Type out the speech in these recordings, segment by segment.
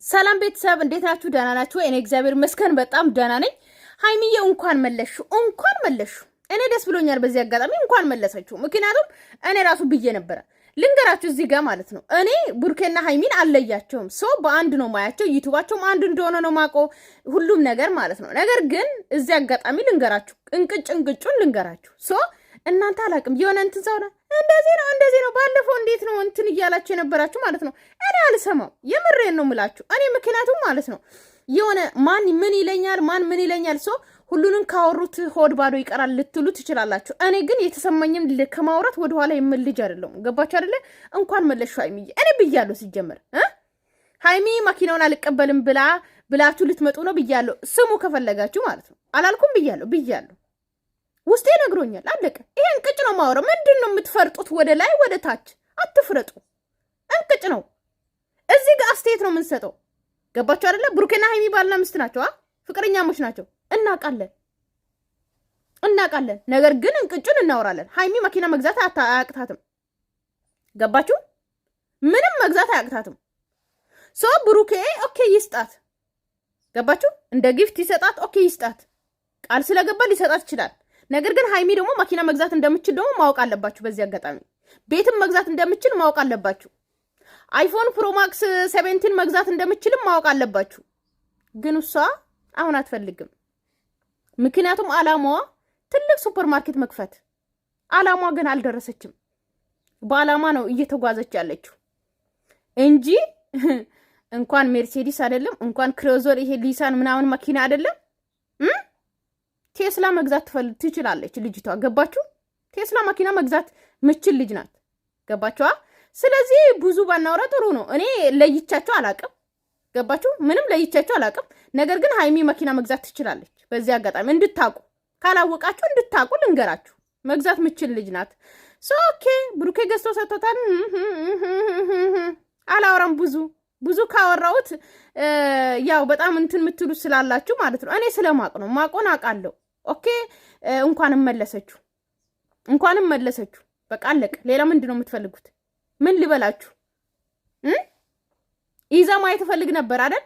ሰላም ቤተሰብ እንዴት ናችሁ? ደህና ናችሁ? እኔ እግዚአብሔር ይመስገን በጣም ደህና ነኝ። ሃይሚዬ እንኳን መለሹ። እኔ ደስ ብሎኛል በዚህ አጋጣሚ እንኳን መለሰችሁ። ምክንያቱም እኔ ራሱ ብዬ ነበረ ልንገራችሁ እዚህ ጋር ማለት ነው። እኔ ቡርኬና ሃይሚን አለያቸውም። ሰው በአንድ ነው ማያቸው፣ ዩቲዩባቸውም አንድ እንደሆነ ነው ማቆ ሁሉም ነገር ማለት ነው። ነገር ግን እዚህ አጋጣሚ ልንገራችሁ፣ እንቅጩን ልንገራችሁ። እናንተ አላቅም የሆነ እንትን ሰው እንደዚህ ነው ባለፈው እንዴት ነው እንትን እያላችሁ የነበራችሁ ማለት ነው። እኔ አልሰማው የምሬን ነው ምላችሁ። እኔ ምክንያቱም ማለት ነው የሆነ ማን ምን ይለኛል ሁሉንም ካወሩት ሆድ ባዶ ይቀራል ልትሉ ትችላላችሁ። እኔ ግን የተሰማኝም ከማውራት ወደ ኋላ የምልጅ አይደለም። ገባችሁ አይደለ? እንኳን መለሹ ሃይሚዬ። እኔ ብያለሁ ሲጀመር ሃይሚ መኪናውን አልቀበልም ብላችሁ ልትመጡ ነው ብያለሁ። ስሙ ከፈለጋችሁ ማለት ነው። አላልኩም ብያለሁ። ውስጤ ነግሮኛል። አለቀ። ይሄ እንቅጭ ነው ማወራው። ምንድን ነው የምትፈርጡት? ወደ ላይ ወደ ታች አትፍረጡ። እንቅጭ ነው። እዚህ ጋር አስተያየት ነው የምንሰጠው። ገባችሁ አይደለ? ብሩኬና ሃይሚ ባልና ሚስት ናቸው። ፍቅረኛሞች ናቸው። እናቃለን። ነገር ግን እንቅጩን እናወራለን። ሃይሚ መኪና መግዛት አያቅታትም። ገባችሁ? ምንም መግዛት አያቅታትም። ብሩኬ ኦኬ ይስጣት። ገባችሁ? እንደ ጊፍት ይሰጣት። ኦኬ ይስጣት። ቃል ስለገባ ሊሰጣት ይችላል። ነገር ግን ሃይሚ ደግሞ መኪና መግዛት እንደምችል ደግሞ ማወቅ አለባችሁ። በዚህ አጋጣሚ ቤትም መግዛት እንደምችል ማወቅ አለባችሁ። አይፎን ፕሮማክስ 17 መግዛት እንደምችልም ማወቅ አለባችሁ። ግን እሷ አሁን አትፈልግም። ምክንያቱም አላማዋ ትልቅ ሱፐርማርኬት መክፈት፣ አላማዋ ግን አልደረሰችም። በአላማ ነው እየተጓዘች ያለችው እንጂ እንኳን ሜርሴዲስ አይደለም እንኳን ክሮዘር ይሄ ሊሳን ምናምን መኪና አይደለም ቴስላ መግዛት ትችላለች ልጅቷ። ገባችሁ? ቴስላ መኪና መግዛት ምችል ልጅ ናት። ገባችኋ? ስለዚህ ብዙ ባናወራ ጥሩ ነው። እኔ ለይቻቸው አላቅም። ገባችሁ? ምንም ለይቻቸው አላቅም። ነገር ግን ሃይሚ መኪና መግዛት ትችላለች። በዚህ አጋጣሚ እንድታቁ፣ ካላወቃችሁ እንድታቁ ልንገራችሁ። መግዛት ምችል ልጅ ናት። ኦኬ ብሩኬ ገዝቶ ሰጥቶታል። አላወራም ብዙ ካወራሁት ያው በጣም እንትን የምትሉ ስላላችሁ ማለት ነው። እኔ ስለማቅ ነው ማቆን አውቃለሁ። ኦኬ እንኳንም መለሰችሁ። በቃ አለቀ። ሌላ ምንድን ነው የምትፈልጉት? ምን ልበላችሁ? ይዛ ማየት ፈልግ ነበር አይደል?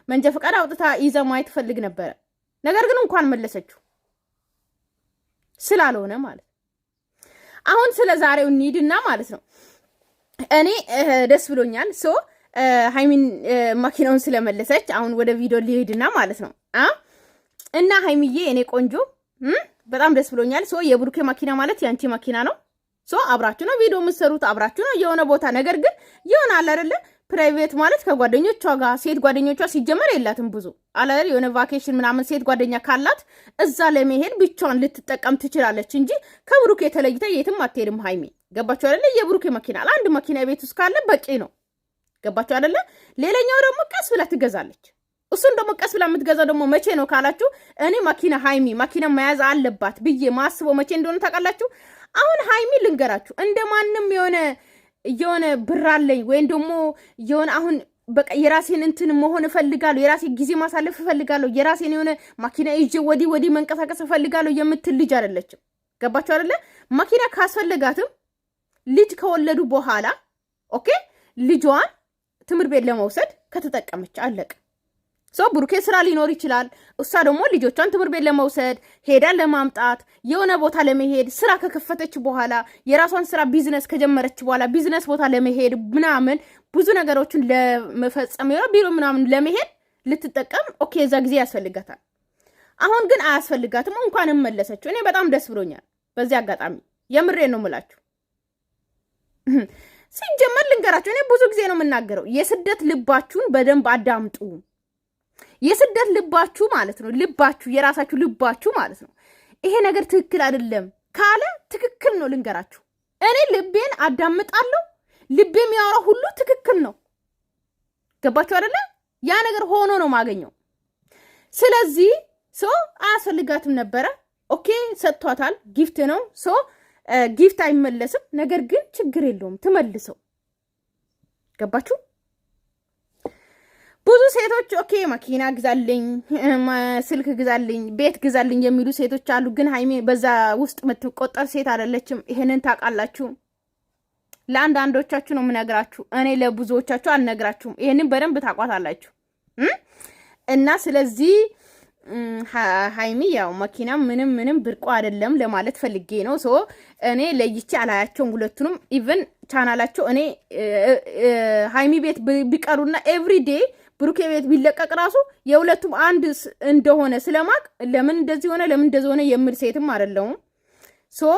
መንጃ ፈቃድ አውጥታ ይዛ ማየት ፈልግ ነበረ። ነገር ግን እንኳን መለሰችሁ ስላልሆነ ማለት አሁን ስለ ዛሬው እንሂድና ማለት ነው። እኔ ደስ ብሎኛል። ሃይሚን መኪናውን ስለመለሰች አሁን ወደ ቪዲዮ ሊሄድና ማለት ነው። እና ሃይሚዬ እኔ ቆንጆ በጣም ደስ ብሎኛል። የብሩኬ መኪና ማለት ያንቺ መኪና ነው። አብራችሁ ነው ቪዲዮ የምትሰሩት፣ አብራችሁ ነው የሆነ ቦታ። ነገር ግን የሆነ አለ አይደለ ፕራይቬት ማለት ከጓደኞቿ ጋር ሴት ጓደኞቿ ሲጀመር የላትም ብዙ አለ አይደል የሆነ ቫኬሽን ምናምን ሴት ጓደኛ ካላት እዛ ለመሄድ ብቻዋን ልትጠቀም ትችላለች እንጂ ከብሩኬ ተለይታ የትም አትሄድም ሃይሚ። ገባችሁ አይደለ? የብሩኬ መኪና አንድ መኪና ቤት ውስጥ ካለ በቂ ነው። ገባችሁ አይደለ? ሌላኛው ደግሞ ቀስ ብላ ትገዛለች። እሱን ደግሞ ቀስ ብላ የምትገዛው ደግሞ መቼ ነው ካላችሁ እኔ ሃይሚ መኪና መያዝ አለባት ብዬ ማስበው መቼ እንደሆነ ታውቃላችሁ? አሁን ሃይሚ ልንገራችሁ እንደማንም የሆነ ብር አለኝ ወይም ደግሞ የሆነ አሁን በቃ የራሴን እንትን መሆን እፈልጋለሁ፣ የራሴ ጊዜ ማሳለፍ እፈልጋለሁ፣ የራሴን የሆነ መኪና ይዤ ወዲህ መንቀሳቀስ እፈልጋለሁ የምትል ልጅ አይደለችም። ገባችሁ አይደለ? መኪና ካስፈልጋትም ልጅ ከወለዱ በኋላ ኦኬ ልጇን ትምህርት ቤት ለመውሰድ ከተጠቀመች አለቀ። ብሩኬ ስራ ሊኖር ይችላል። እሷ ደግሞ ልጆቿን ትምህርት ቤት ለመውሰድ ሄዳ ለማምጣት የሆነ ቦታ ለመሄድ ስራ ከከፈተች በኋላ የራሷን ስራ ቢዝነስ ከጀመረች በኋላ ቢዝነስ ቦታ ለመሄድ ምናምን ብዙ ነገሮችን ለመፈጸም የሆነ ቢሮ ምናምን ለመሄድ ልትጠቀም ኦኬ እዛ ጊዜ ያስፈልጋታል። አሁን ግን አያስፈልጋትም። እንኳንም መለሰችው። እኔ በጣም ደስ ብሎኛል በዚህ አጋጣሚ። የምሬን ነው የምላችሁ። ሲጀመር ልንገራችሁ፣ እኔ ብዙ ጊዜ ነው የምናገረው፣ የስደት ልባችሁን በደንብ አዳምጡ። የስደት ልባችሁ ማለት ነው የራሳችሁ ልባችሁ ማለት ነው ይሄ ነገር ትክክል አይደለም ካለ ትክክል ነው። ልንገራችሁ፣ እኔ ልቤን አዳምጣለሁ። ልቤ የሚያወራው ሁሉ ትክክል ነው። ገባችሁ አይደለ? ያ ነገር ሆኖ ነው ማገኘው። ስለዚህ አያስፈልጋትም ነበረ። ኦኬ ሰጥቷታል፣ ጊፍት ነው። ጊፍት አይመለስም። ነገር ግን ችግር የለውም ትመልሰው። ገባችሁ? ብዙ ሴቶች ኦኬ መኪና ግዛልኝ፣ ስልክ ግዛልኝ፣ ቤት ግዛልኝ የሚሉ ሴቶች አሉ። ግን ሃይሚ በዛ ውስጥ የምትቆጠር ሴት አይደለችም። ይሄንን ታውቃላችሁ። ለአንዳንዶቻችሁ ነው የምነግራችሁ። እኔ ለብዙዎቻችሁ አልነግራችሁም። ይሄንን በደንብ ታቋታላችሁ። እና ስለዚህ ሃይሚ ያው መኪና ምንም ብርቆ አይደለም ለማለት ፈልጌ ነው። ሶ እኔ ለይቼ አላያቸውም ሁለቱንም። ኢቭን ቻናላቸው እኔ ሃይሚ ቤት ቢቀሩና ኤቭሪዴ ብሩኬ ቤት ቢለቀቅ ራሱ የሁለቱም አንድ እንደሆነ ስለማቅ ለምን እንደዚህ ሆነ ለምን እንደዚህ ሆነ የሚል ሴትም አይደለሁም። ሶ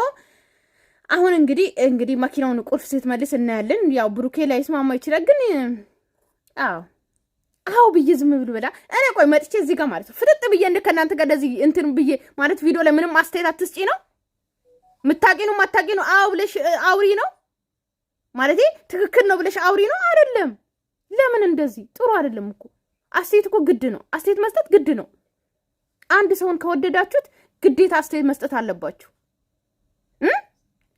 አሁን እንግዲህ መኪናውን ቁልፍ ስትመልስ እናያለን። ያው ብሩኬ ላይ ስማማ ይችላል ግን አዎ ብዬ ዝም ብሉ በላ። እኔ ቆይ መጥቼ እዚህ ጋር ማለት ነው ፍጥጥ ብዬ ከእናንተ ጋር እንደዚህ እንትን ብዬ ማለት ቪዲዮ ላይ ምንም አስተያየት አትስጪ ነው ምታቂ ነው ማታቂ ነው አዎ ብለሽ አውሪ ነው ማለት ትክክል ነው ብለሽ አውሪ ነው አይደለም። ለምን እንደዚህ ጥሩ አይደለም እኮ። አስተያየት እኮ ግድ ነው። አስተያየት መስጠት ግድ ነው። አንድ ሰውን ከወደዳችሁት ግዴታ አስተያየት መስጠት አለባችሁ።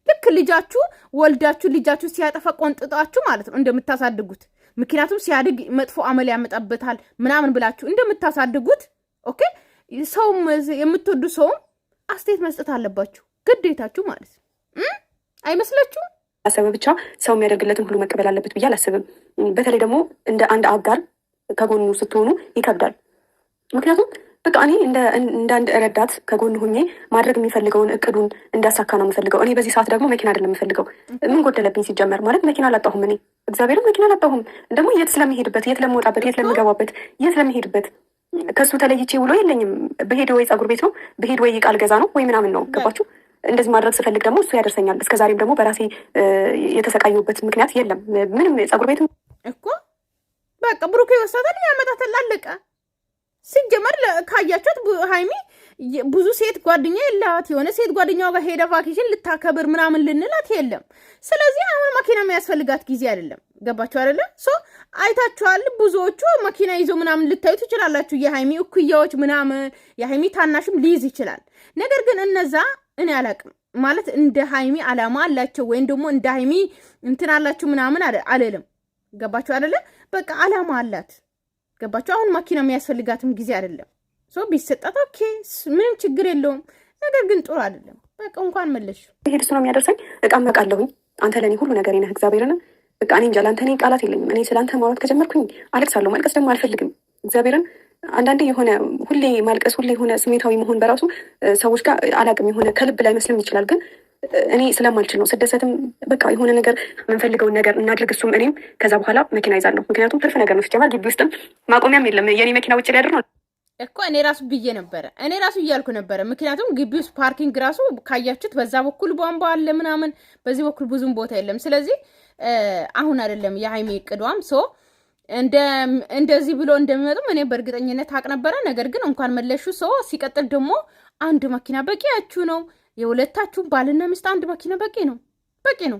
ልክ ልጃችሁ ወልዳችሁ ልጃችሁ ሲያጠፋ ቆንጥጣችሁ ማለት ነው እንደምታሳድጉት፣ ምክንያቱም ሲያድግ መጥፎ አመል ያመጣበታል ምናምን ብላችሁ እንደምታሳድጉት ኦኬ፣ ሰውም የምትወዱ ሰውም አስተያየት መስጠት አለባችሁ ግዴታችሁ ማለት ነው። አይመስላችሁም? አሰበ ብቻ ሰው የሚያደርግለትን ሁሉ መቀበል አለበት ብዬ አላስብም። በተለይ ደግሞ እንደ አንድ አጋር ከጎኑ ስትሆኑ ይከብዳል። ምክንያቱም በቃ እኔ እንደ አንድ ረዳት ከጎኑ ሆኜ ማድረግ የሚፈልገውን እቅዱን እንዳሳካ ነው የምፈልገው። እኔ በዚህ ሰዓት ደግሞ መኪና አይደለም የምፈልገው። ምን ጎደለብኝ? ሲጀመር ማለት መኪና አላጣሁም። እኔ እግዚአብሔርን መኪና አላጣሁም። ደግሞ የት ስለሚሄድበት፣ የት ለምወጣበት፣ የት ለምገባበት፣ የት ለሚሄድበት ከሱ ተለይቼ ውሎ የለኝም። በሄድ ወይ ጸጉር ቤት ነው በሄድ ወይ ቃል ገዛ ነው ወይ ምናምን ነው። ገባችሁ? እንደዚህ ማድረግ ስፈልግ ደግሞ እሱ ያደርሰኛል። እስከዛሬም ደግሞ በራሴ የተሰቃየሁበት ምክንያት የለም። ምንም ጸጉር ቤት እኮ በቃ ብሩኬ ወሰደን ያመጣተል አለቀ። ሲጀመር ካያችሁት ሃይሚ ብዙ ሴት ጓደኛ የላት። የሆነ ሴት ጓደኛዋ ጋር ሄደ ቫኬሽን ልታከብር ምናምን ልንላት የለም። ስለዚህ አሁን መኪና የሚያስፈልጋት ጊዜ አይደለም። ገባችሁ አይደለም? ሶ አይታችኋል። ብዙዎቹ መኪና ይዞ ምናምን ልታዩ ትችላላችሁ። የሃይሚ እኩያዎች ምናምን የሃይሚ ታናሽም ሊይዝ ይችላል። ነገር ግን እነዛ እኔ አላቅም ማለት እንደ ሃይሚ አላማ አላቸው ወይም ደግሞ እንደ ሃይሚ እንትን አላችሁ ምናምን አልልም። ገባችሁ አይደለም? በቃ አላማ አላት። ገባችሁ? አሁን መኪና የሚያስፈልጋትም ጊዜ አይደለም። ሶ ቢሰጣት ኦኬ ምንም ችግር የለውም። ነገር ግን ጥሩ አይደለም። በቃ እንኳን መለሽ ሄድ እሱ ነው የሚያደርሰኝ። እቃመቃለሁኝ። አንተ ለእኔ ሁሉ ነገር ነህ። እግዚአብሔርን በቃ እኔ እንጃ ለአንተ እኔ ቃላት የለኝም። እኔ ስለ አንተ ማውራት ከጀመርኩኝ አለቅሳለሁ። ማልቀስ ደግሞ አልፈልግም። እግዚአብሔርን አንዳንዴ የሆነ ሁሌ ማልቀስ ሁሌ የሆነ ስሜታዊ መሆን በራሱ ሰዎች ጋር አላቅም የሆነ ከልብ ላይ መስልም ይችላል። ግን እኔ ስለማልችል ነው። ስደሰትም በቃ የሆነ ነገር የምንፈልገውን ነገር እናድርግ እሱም እኔም። ከዛ በኋላ መኪና ይዛለሁ። ምክንያቱም ትርፍ ነገር ነው። ሲጀመር ግቢ ውስጥም ማቆሚያም የለም። የኔ መኪና ውጭ ሊያድር ነው እኮ እኔ ራሱ ብዬ ነበረ። እኔ ራሱ እያልኩ ነበረ። ምክንያቱም ግቢ ውስጥ ፓርኪንግ ራሱ ካያችሁት በዛ በኩል ቧንቧ አለ ምናምን፣ በዚህ በኩል ብዙም ቦታ የለም። ስለዚህ አሁን አይደለም የሃይሚ እቅዷም ሶ እንደዚህ ብሎ እንደሚመጡም እኔ በእርግጠኝነት ታውቅ ነበረ። ነገር ግን እንኳን መለሹ ሰው ሲቀጥል ደግሞ አንድ መኪና በቂያችሁ ነው። የሁለታችሁ ባልና ሚስት አንድ መኪና በቂ ነው።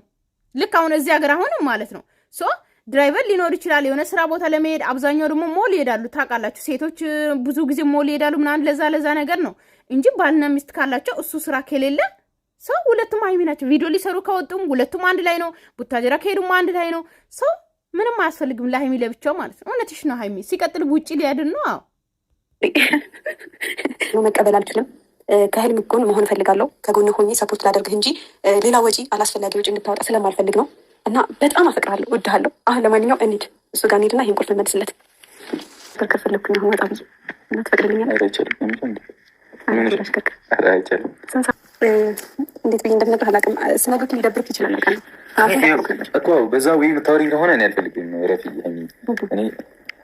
ልክ አሁን እዚህ ሀገር አሁንም ማለት ነው ሶ ድራይቨር ሊኖር ይችላል የሆነ ስራ ቦታ ለመሄድ። አብዛኛው ደግሞ ሞል ይሄዳሉ። ታውቃላችሁ ሴቶች ብዙ ጊዜ ሞል ይሄዳሉ ምናምን ለዛ ነገር ነው እንጂ ባልና ሚስት ካላቸው እሱ ስራ ከሌለ ሰው ሁለቱም ሃይሚ ናቸው። ቪዲዮ ሊሰሩ ከወጡም ሁለቱም አንድ ላይ ነው። ቡታጀራ ከሄዱም አንድ ላይ ነው። ሰው ምንም አያስፈልግም ለሃይሚ ለብቻው ማለት ነው። እውነትሽ ነው ሃይሚ። ሲቀጥል ውጪ ሊያድን ነው። አዎ መቀበል አልችልም። ከህልም ጎን መሆን እፈልጋለሁ። ከጎን ሆኜ ሰፖርት ላደርግህ እንጂ ሌላ ወጪ አላስፈላጊ ወጪ እንድታወጣ ስለማልፈልግ ነው። እና በጣም አፈቅራለሁ፣ እወድሃለሁ። አሁን ለማንኛውም እንሂድ፣ እሱ ጋር እንሂድና ይሄን ቁልፍ መልስለት። ክርክር ፈለግኩኝ አሁን ወጣ ብዬ እና ትፈቅድልኛለህ? እንዴት ብዬ እንደምነግርህ አላውቅም። ስነግርህ ሊደብርህ ይችላል እኮ በዛ ወይ የምታወሪኝ ከሆነ እኔ አልፈልግም። ረፊ እኔ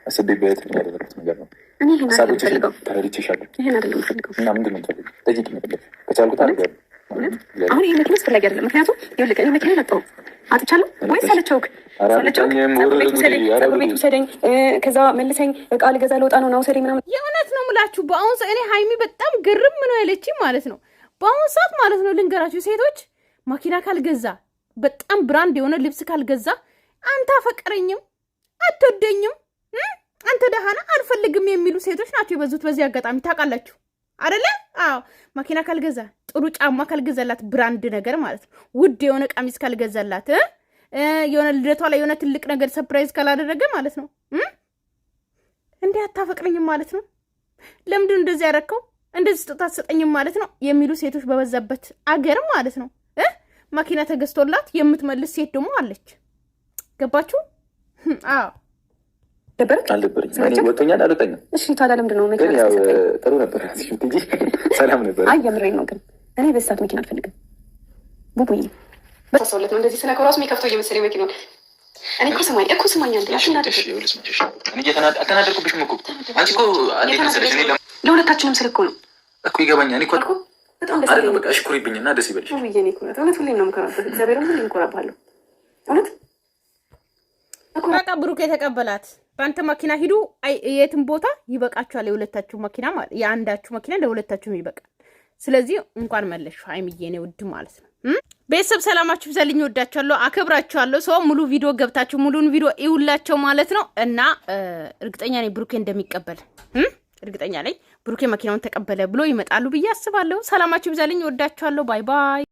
አስቤበት ያደረኩት ነገር ነው። እኔ ይሄን አይደለም ፈልገው እና ምንድን ነው የምትፈልጊው? ጠይቂኝ መፈለግ ከቻልኩት አድርጋለሁ። አሁን ይሄ መኪና አስፈላጊ አይደለም። ምክንያቱም ይኸውልህ እኔ መኪና መጣሁ አጥቻለሁ ወይስ ሰለቸውክ? ቤት ውሰደኝ፣ ከዛ መልሰኝ፣ እቃ ልገዛ ልወጣ ነው ናውሰሪ ምናምን። የእውነት ነው የምላችሁ በአሁን ሰዓት እኔ ሃይሚ በጣም ግርም ነው ያለችኝ ማለት ነው። በአሁን ሰዓት ማለት ነው ልንገራችሁ፣ ሴቶች መኪና ካልገዛ በጣም ብራንድ የሆነ ልብስ ካልገዛ አንተ አፈቀረኝም አትወደኝም አንተ ደሃና አልፈልግም የሚሉ ሴቶች ናቸው የበዙት። በዚህ አጋጣሚ ታውቃላችሁ አይደለ? አዎ መኪና ካልገዛ፣ ጥሩ ጫማ ካልገዛላት፣ ብራንድ ነገር ማለት ነው፣ ውድ የሆነ ቀሚስ ካልገዛላት፣ የሆነ ልደቷ ላይ የሆነ ትልቅ ነገር ሰርፕራይዝ ካላደረገ ማለት ነው እንዴ አታፈቅረኝም ማለት ነው። ለምንድን እንደዚህ ያደረከው? እንደዚህ ስጦታ አትሰጠኝም ማለት ነው የሚሉ ሴቶች በበዛበት አገር ማለት ነው። መኪና ተገዝቶላት የምትመልስ ሴት ደግሞ አለች። ገባችሁ? አዎ ደበረች አልደበረኝ እኔ ወጥቶኛል አልወጣኝም። እሺ ታዲያ ለምንድን ነው መኪና ጥሩ ነበር እንጂ ሰላም ነበር። አይ የምሬን ነው ግን እኔ በሳት መኪና አልፈልግም። ቡቡዬ በሳሰውለት ነው እንደዚህ ስነከው ራሱ የሚከፍተው እየመሰለኝ መኪናው። እኔ እኮ ስማኝ አንዴ አልተናደድኩብሽም እኮ አንቺ እኮ እንዴት መሰለሽ እኔ ለሁለታችንም ስልክ ነው እኮ ይገባኛል። እኔ እኮ በጣም ደስ ይለኛል። በቃ ሽኩሪብኝና ደስ ይበልሽ። ቡቡዬ እኔ እኮ እውነት ሁሌም ነው የምኮራበት። እግዚአብሔርም ሁሌም እኮራባለሁ እውነት። በቃ ብሩክ የተቀበላት በአንተ መኪና ሂዱ፣ የትም ቦታ ይበቃችኋል። የሁለታችሁ መኪና ማለት የአንዳችሁ መኪና ለሁለታችሁም ይበቃል። ስለዚህ እንኳን መለሽ ሀይሚዬ እኔ ውድ ማለት ነው። ቤተሰብ ሰላማችሁ ይብዛልኝ፣ ወዳችኋለሁ፣ አከብራችኋለሁ። ሰው ሙሉ ቪዲዮ ገብታችሁ ሙሉን ቪዲዮ ይውላቸው ማለት ነው። እና እርግጠኛ ነኝ ብሩኬ እንደሚቀበል እርግጠኛ ነኝ። ብሩኬ መኪናውን ተቀበለ ብሎ ይመጣሉ ብዬ አስባለሁ። ሰላማችሁ ይብዛልኝ፣ ወዳችኋለሁ። ባይ ባይ።